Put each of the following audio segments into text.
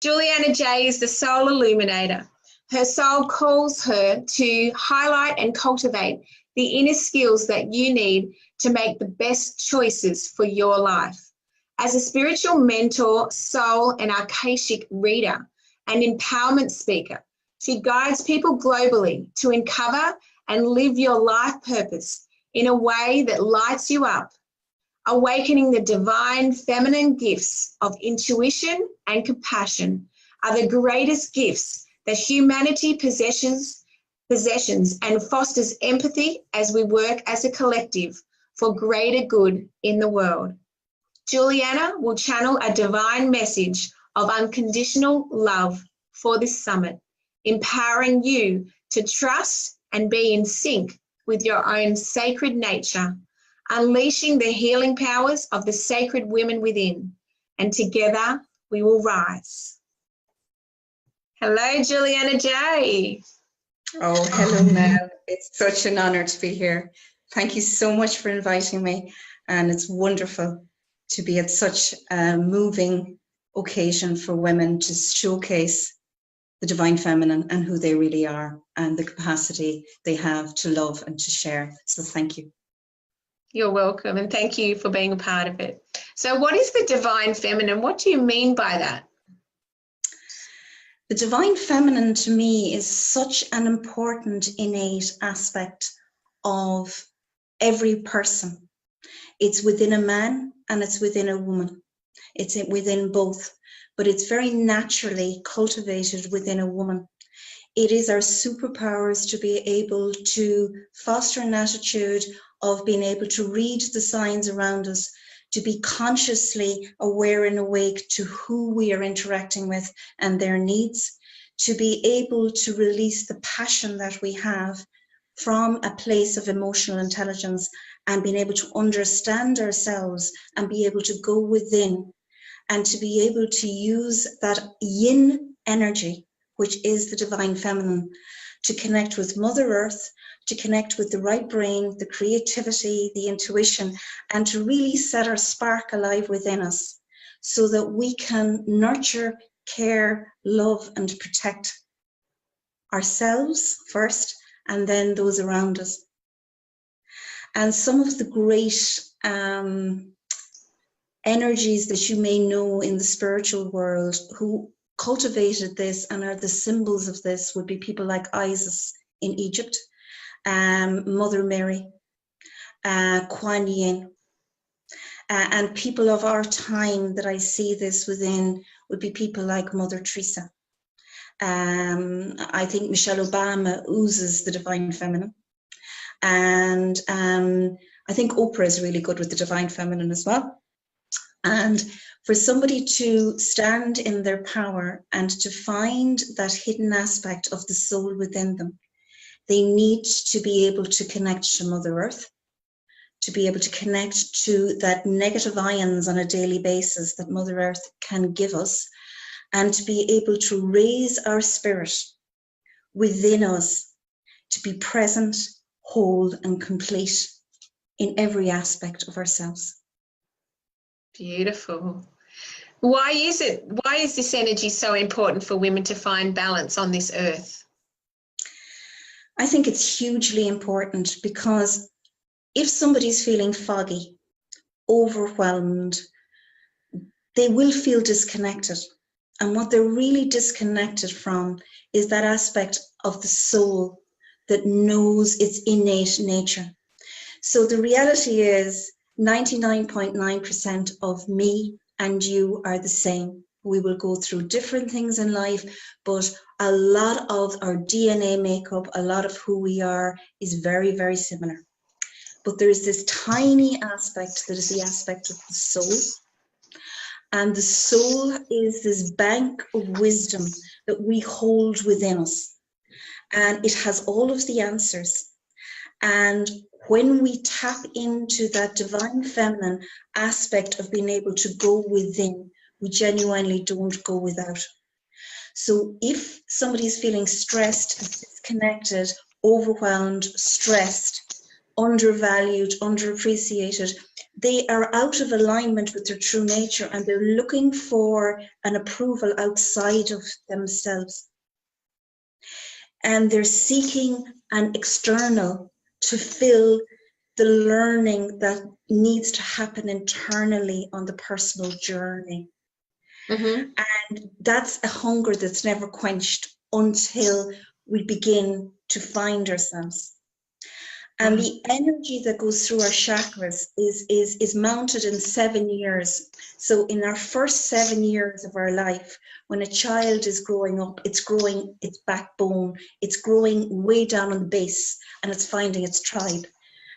Juliana J is the soul illuminator. Her soul calls her to highlight and cultivate the inner skills that you need to make the best choices for your life. As a spiritual mentor, soul and Akashic reader, and empowerment speaker, she guides people globally to uncover and live your life purpose in a way that lights you up. Awakening the divine feminine gifts of intuition and compassion are the greatest gifts that humanity possessions and fosters empathy as we work as a collective for greater good in the world. Juliana will channel a divine message of unconditional love for this summit, empowering you to trust and be in sync with your own sacred nature, unleashing the healing powers of the sacred women within, and together we will rise. Hello, Juliana J. Oh, hello, Mel. It's such an honor to be here. Thank you so much for inviting me, and it's wonderful to be at such a moving occasion for women to showcase the divine feminine and who they really are and the capacity they have to love and to share. So thank you. You're welcome, and thank you for being a part of it. So what is the divine feminine? What do you mean by that? The divine feminine to me is such an important innate aspect of every person. It's within a man and it's within a woman. It's within both, but it's very naturally cultivated within a woman. It is our superpowers to be able to foster an attitude of being able to read the signs around us, to be consciously aware and awake to who we are interacting with and their needs, to be able to release the passion that we have from a place of emotional intelligence and being able to understand ourselves and be able to go within and to be able to use that yin energy, which is the divine feminine, to connect with Mother Earth, to connect with the right brain, the creativity, the intuition, and to really set our spark alive within us so that we can nurture, care, love, and protect ourselves first, and then those around us. And some of the great energies that you may know in the spiritual world who cultivated this and are the symbols of this would be people like Isis in Egypt, Mother Mary, Kuan Yin, and people of our time that I see this within would be people like Mother Teresa. I think Michelle Obama oozes the divine feminine, and I think Oprah is really good with the divine feminine as well. And for somebody to stand in their power and to find that hidden aspect of the soul within them, they need to be able to connect to Mother Earth, to be able to connect to that negative ions on a daily basis that Mother Earth can give us, and to be able to raise our spirit within us to be present, whole, and complete in every aspect of ourselves. Beautiful. Why is this energy so important for women to find balance on this earth? I think it's hugely important because if somebody's feeling foggy, overwhelmed, they will feel disconnected. And what they're really disconnected from is that aspect of the soul that knows its innate nature. So the reality is 99.9% of me and you are the same. We will go through different things in life, but a lot of our DNA makeup, a lot of who we are is very, very similar. But there is this tiny aspect that is the aspect of the soul. And the soul is this bank of wisdom that we hold within us. And it has all of the answers. And when we tap into that divine feminine aspect of being able to go within, we genuinely don't go without. So if somebody's feeling stressed, disconnected, overwhelmed, stressed, undervalued, underappreciated. They are out of alignment with their true nature, and they're looking for an approval outside of themselves. And they're seeking an external to fill the learning that needs to happen internally on the personal journey. Mm-hmm. And that's a hunger that's never quenched until we begin to find ourselves. And the energy that goes through our chakras is mounted in 7 years. So in our first 7 years of our life, when a child is growing up, it's growing its backbone, it's growing way down on the base, and it's finding its tribe.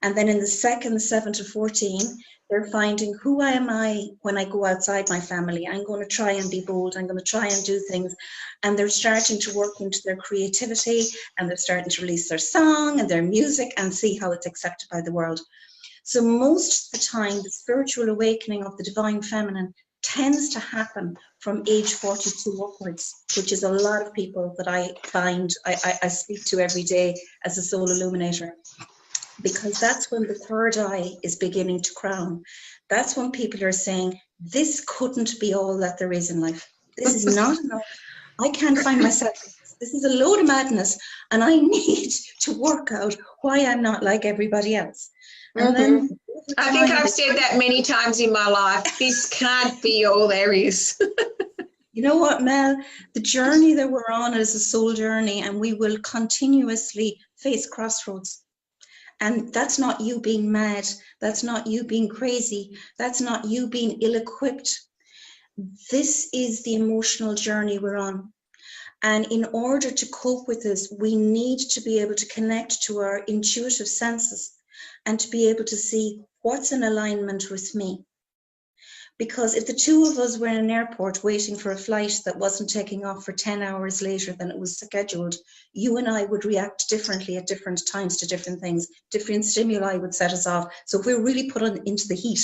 And then in the second 7 to 14, they're finding, who am I when I go outside my family? I'm going to try and be bold. I'm going to try and do things. And they're starting to work into their creativity, and they're starting to release their song and their music and see how it's accepted by the world. So most of the time, the spiritual awakening of the divine feminine tends to happen from age 42 upwards, which is a lot of people that I find I speak to every day as a soul illuminator. Because that's when the third eye is beginning to crown. That's when people are saying, this couldn't be all that there is in life. This is not enough. I can't find myself. This is a load of madness, and I need to work out why I'm not like everybody else. And then I think I've said that many times in my life. This can't be all there is. You know what, Mel? The journey that we're on is a soul journey, and we will continuously face crossroads. And that's not you being mad. That's not you being crazy. That's not you being ill-equipped. This is the emotional journey we're on. And in order to cope with this, we need to be able to connect to our intuitive senses and to be able to see what's in alignment with me. Because if the two of us were in an airport waiting for a flight that wasn't taking off for 10 hours later than it was scheduled, you and I would react differently at different times to different things. Different stimuli would set us off. So if we're really put into the heat,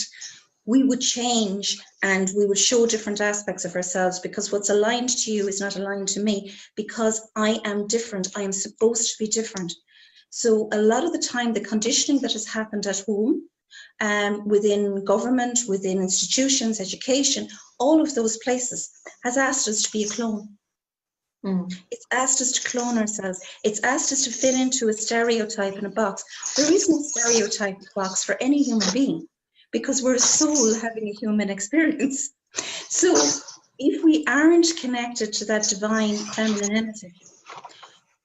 we would change and we would show different aspects of ourselves, because what's aligned to you is not aligned to me, because I am different. I am supposed to be different. So a lot of the time, the conditioning that has happened at home, within government, within institutions, education, all of those places has asked us to be a clone. It's asked us to clone ourselves. It's asked us to fit into a stereotype in a box. There is no stereotype box for any human being, because we're a soul having a human experience. So if we aren't connected to that divine feminine energy,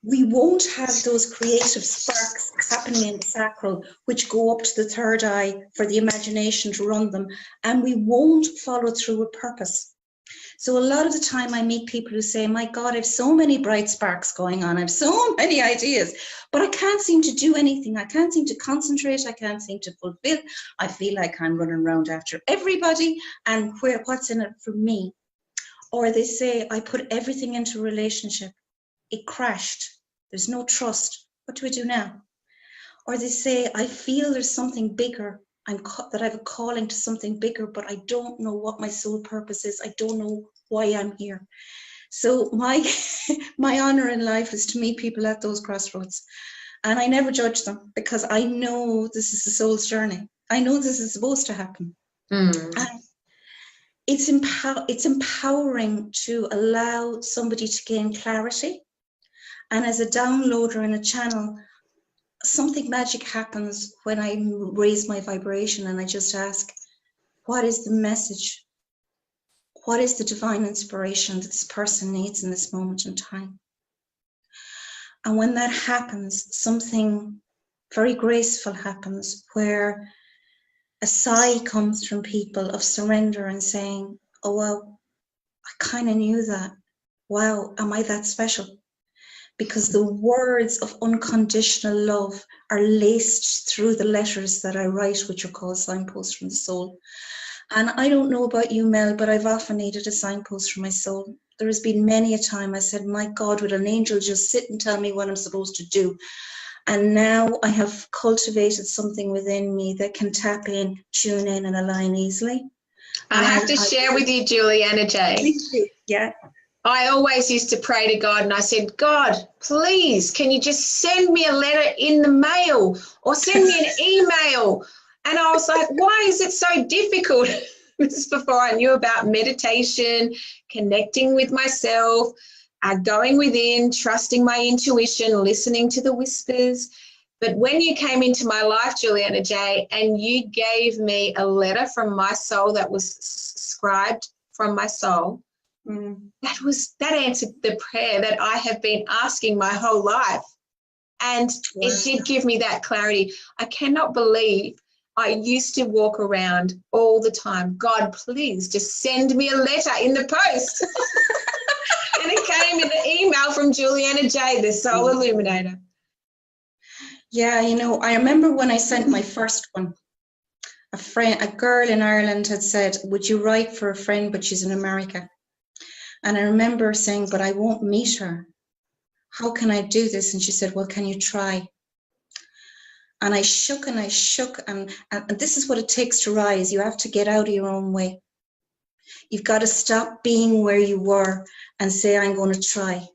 we won't have those creative sparks happening in the sacral, which go up to the third eye for the imagination to run them, and we won't follow through with purpose. So a lot of the time I meet people who say, my God, I have so many bright sparks going on. I have so many ideas, but I can't seem to do anything. I can't seem to concentrate. I can't seem to fulfill. I feel like I'm running around after everybody, and what's in it for me? Or they say, I put everything into a relationship. It crashed. There's no trust. What do we do now? Or they say, I feel there's something bigger. That I have a calling to something bigger, but I don't know what my soul purpose is. I don't know why I'm here. So my honor in life is to meet people at those crossroads. And I never judge them, because I know this is the soul's journey. I know this is supposed to happen. And it's empowering to allow somebody to gain clarity. And as a downloader in a channel, something magic happens when I raise my vibration and I just ask, what is the message? What is the divine inspiration that this person needs in this moment in time? And when that happens, something very graceful happens, where a sigh comes from people of surrender and saying, oh, well, I kind of knew that. Wow, am I that special? Because the words of unconditional love are laced through the letters that I write, which are called signposts from the soul. And I don't know about you, Mel, but I've often needed a signpost from my soul. There has been many a time I said, my God, would an angel just sit and tell me what I'm supposed to do? And now I have cultivated something within me that can tap in, tune in, and align easily. I have to share with you, Juliana J. Yeah. I always used to pray to God and I said, God, please, can you just send me a letter in the mail or send me an email? And I was like, why is it so difficult? This is before I knew about meditation, connecting with myself, going within, trusting my intuition, listening to the whispers. But when you came into my life, Juliana J, and you gave me a letter from my soul that was scribed from my soul, that answered the prayer that I have been asking my whole life. And it did give me that clarity. I cannot believe I used to walk around all the time, God, please just send me a letter in the post. And it came in the email from Juliana J, the Soul Illuminator. Yeah, you know, I remember when I sent my first one, a girl in Ireland had said, would you write for a friend, but she's in America? And I remember saying, but I won't meet her. How can I do this? And she said, well, can you try? And I shook and I shook. And this is what it takes to rise. You have to get out of your own way. You've got to stop being where you were and say, I'm going to try.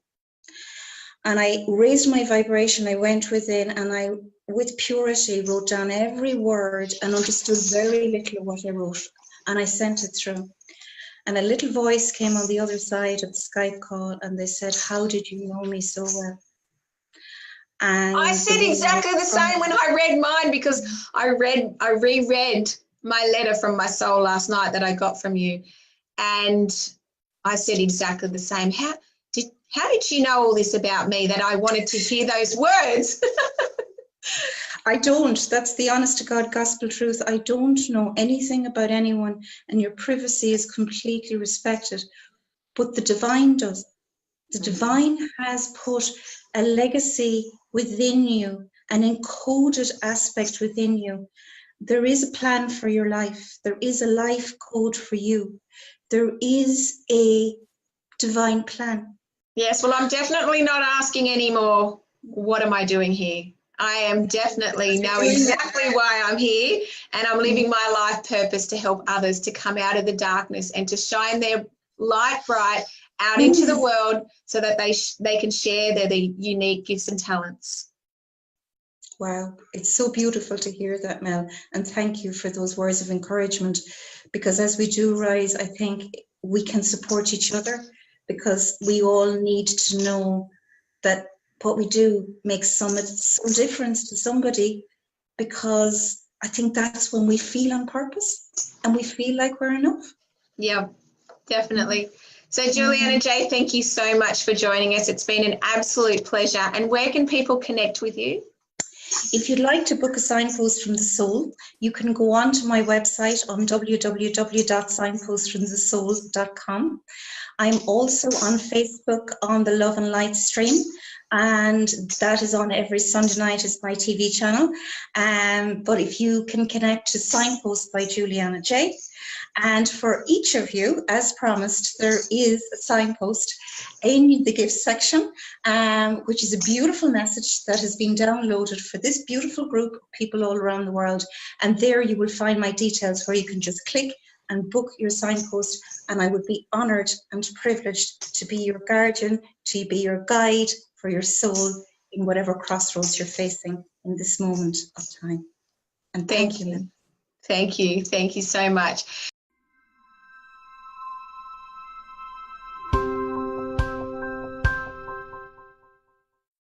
And I raised my vibration. I went within and I, with purity, wrote down every word and understood very little of what I wrote. And I sent it through. And a little voice came on the other side of the Skype call and they said, how did you know me so well? And I said exactly the same when I read mine, because I reread my letter from my soul last night that I got from you. And I said exactly the same. How did you know all this about me, that I wanted to hear those words? I don't. That's the honest to God gospel truth. I don't know anything about anyone, and your privacy is completely respected. But the divine does. The divine has put a legacy within you, an encoded aspect within you. There is a plan for your life. There is a life code for you. There is a divine plan. Yes, well, I'm definitely not asking anymore, what am I doing here? I am definitely know exactly why I'm here, and I'm living my life purpose to help others to come out of the darkness and to shine their light bright out into the world so that they can share their unique gifts and talents. Wow, it's so beautiful to hear that, Mel, and thank you for those words of encouragement, because as we do rise, I think we can support each other, because we all need to know that what we do makes some difference to somebody, because I think that's when we feel on purpose and we feel like we're enough. Yeah, definitely. So Juliana J, thank you so much for joining us. It's been an absolute pleasure. And where can people connect with you? If you'd like to book a signpost from the soul, you can go on to my website on www.signpostfromthesoul.com. I'm also on Facebook on the Love and Light stream, and that is on every Sunday night as my TV channel. But if you can connect to Signpost by Juliana J. And for each of you, as promised, there is a signpost in the gift section, which is a beautiful message that has been downloaded for this beautiful group of people all around the world. And there you will find my details where you can just click and book your signpost. And I would be honored and privileged to be your guardian, to be your guide for your soul in whatever crossroads you're facing in this moment of time. And thank you. Thank you. Thank you so much.